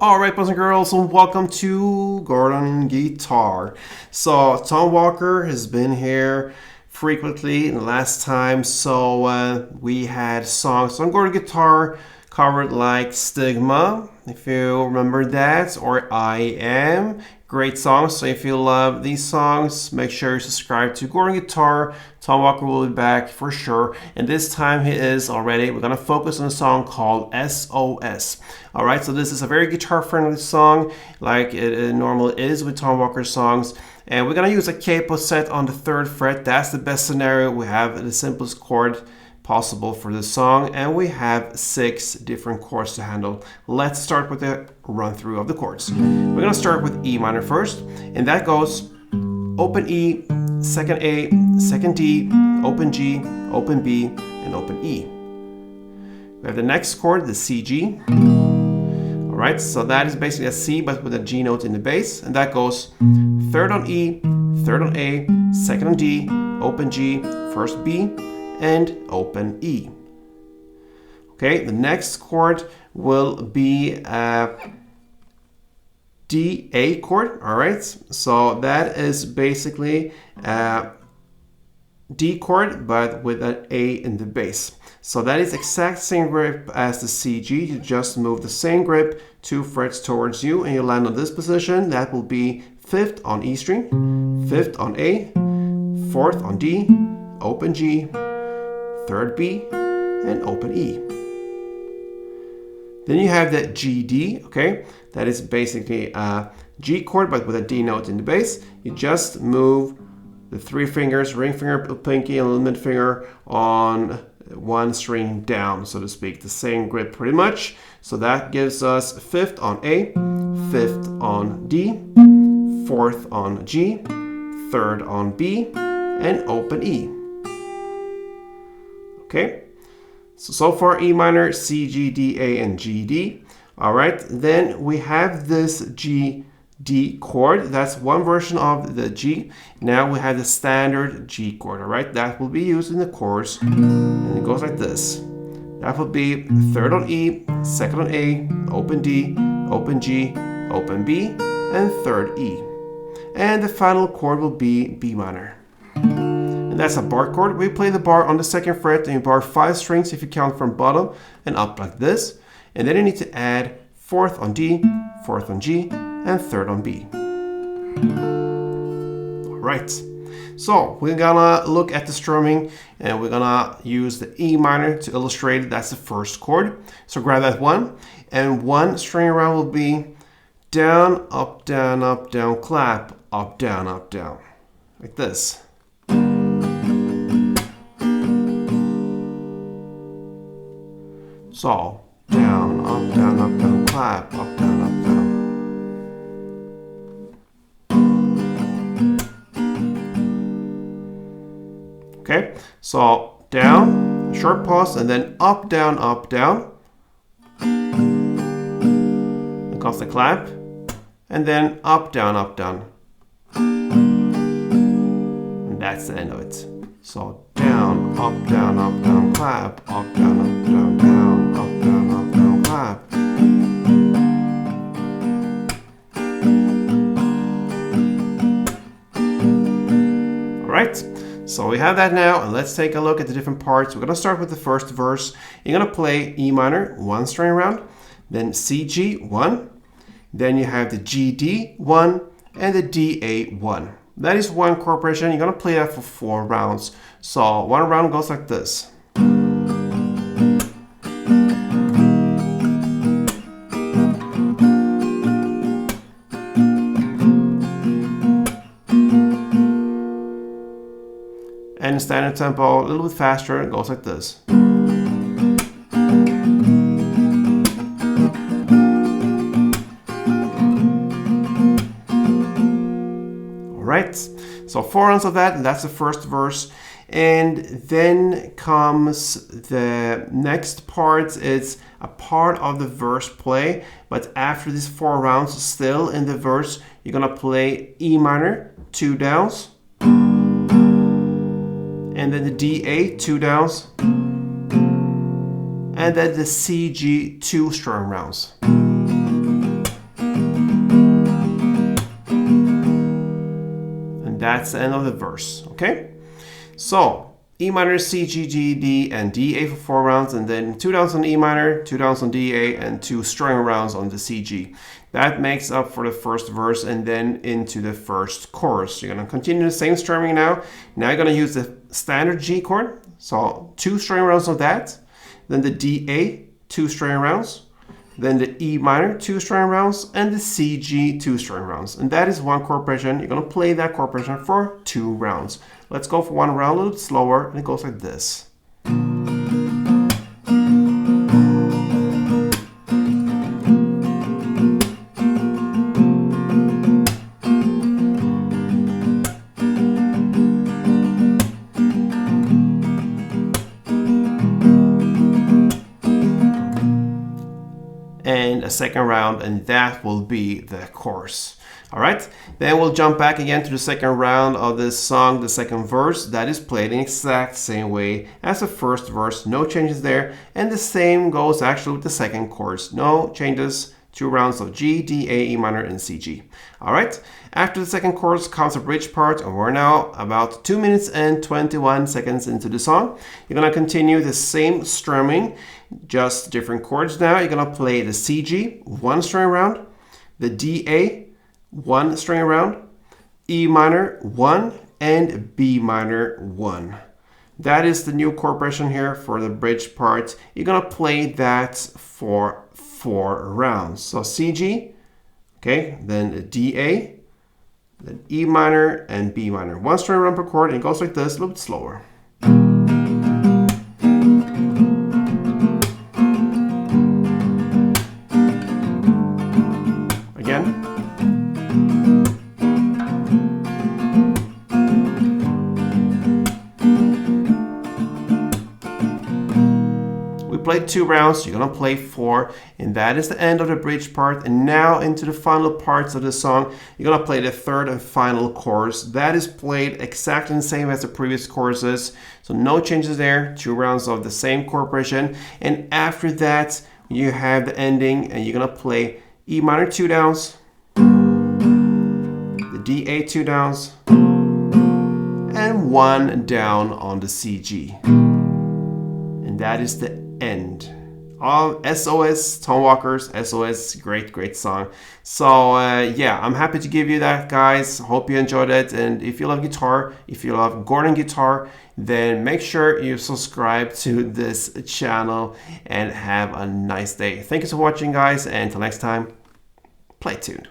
Alright, boys and girls, and welcome to Gordon Guitar. So, Tom Walker has been here frequently in the last time, so we had songs on Gordon Guitar covered like Stigma, if you remember that, or I Am. Great songs, so if you love these songs, make sure you subscribe to Gordon Guitar. Tom Walker will be back for sure, and this time he is already. We're gonna focus on a song called SOS. Alright, so this is a very guitar-friendly song, like it normally is with Tom Walker songs. And we're gonna use a capo set on the 3rd fret. That's the best scenario. We have the simplest chord possible for this song, and we have 6 different chords to handle. Let's start with the run through of the chords. We're gonna start with E minor first, and that goes open E, second A, second D, open G, open B, and open E. We have the next chord, the C G. Alright, so that is basically a C but with a G note in the bass, and that goes 3rd on E, 3rd on A, 2nd on D, open G, 1st B, and open E. Okay, the next chord will be a D A chord. All right, so that is basically a D chord but with an A in the bass. So that is exact same grip as the C G. You just move the same grip 2 frets towards you, and you land on this position. That will be 5th on E string, 5th on A, 4th on D, open G, 3rd B, and open E. Then you have the GD, okay? That is basically a G chord but with a D note in the bass. You just move the 3 fingers, ring finger, pinky, and little middle finger on 1 string down, so to speak. The same grip pretty much. So that gives us 5th on A, 5th on D, 4th on G, 3rd on B, and open E. Okay, so far E minor, C, G, D, A, and G, D. All right, then we have this G, D chord. That's one version of the G. Now we have the standard G chord, all right? That will be used in the chorus, and it goes like this. That will be 3rd on E, 2nd on A, open D, open G, open B, and 3rd E. And the final chord will be B minor. That's a bar chord. We play the bar on the 2nd fret, and you bar 5 strings if you count from bottom and up like this. And then you need to add 4th on D, 4th on G, and 3rd on B. Alright, so we're gonna look at the strumming, and we're gonna use the E minor to illustrate it. That's the 1st chord. So grab that 1, and 1 string around will be down, up, down, clap, up, down, like this. So, down, clap, up, down. Okay, so down, short pause, and then up, down. Then comes the clap, and then up, down. And that's the end of it. So down, clap, up, down, clap. Alright, so we have that now, and let's take a look at the different parts. We're gonna start with the 1st verse. You're gonna play E minor, 1 string around, then C G, 1, then you have the G D, 1, and the D A, 1. That is 1 chord progression. You're gonna play that for 4 rounds. So 1 round goes like this. And standard tempo, a little bit faster, it goes like this. Alright, so 4 rounds of that, and that's the 1st verse. And then comes the next part. It's a part of the verse play, but after these 4 rounds, still in the verse, you're gonna play E minor, 2 downs, and then the D A, 2 downs, and then the C G, 2 strum rounds. that's the end of the verse, okay? So E minor, C, G, G, D, and D, A for 4 rounds, and then 2 downs on E minor, 2 downs on D, A, and 2 string rounds on the C, G. That makes up for the first verse and then into the first chorus. You're going to continue the same strumming now. Now you're going to use the standard G chord. So 2 string rounds of that, then the D, A, 2 string rounds, then the E minor, 2 string rounds, and the C, G, 2 string rounds. And that is one chord progression. You're going to play that chord progression for 2 rounds. Let's go for one round a little bit slower, and it goes like this. And a second round, and that will be the chorus. All right, then we'll jump back again to the second round of this song, the second verse. That is played in the exact same way as the first verse, no changes there. And the same goes actually with the second chorus, no changes. 2 rounds of G, D, A, E minor, and C, G. All right, after the second chorus comes a bridge part, and we're now about 2 minutes and 21 seconds into the song. You're gonna continue the same strumming, just different chords now. You're gonna play the C, G, 1 string round, the D, A, 1 string round, E minor, 1, and B minor, 1. That is the new chord progression here for the bridge part. You're gonna play that for 4 rounds. So C, G, okay, then D, A, then E minor, and B minor. 1 string round per chord, and it goes like this, a little bit slower. Again. We played 2 rounds, you're gonna play 4, and that is the end of the bridge part. And now into the final parts of the song, you're gonna play the third and final chorus. That is played exactly the same as the previous choruses, so no changes there. 2 rounds of the same chord progression, and after that, you have the ending, and you're gonna play E minor 2 downs, the D, A 2 downs, and 1 down on the C, G. And that is the end of SOS, Tom Walker's SOS. Great song. So yeah, I'm happy to give you that, guys. Hope you enjoyed it. And if you love guitar, if you love Gordon guitar, then make sure you subscribe to this channel and have a nice day. Thank you for watching, guys, and until next time, play tuned.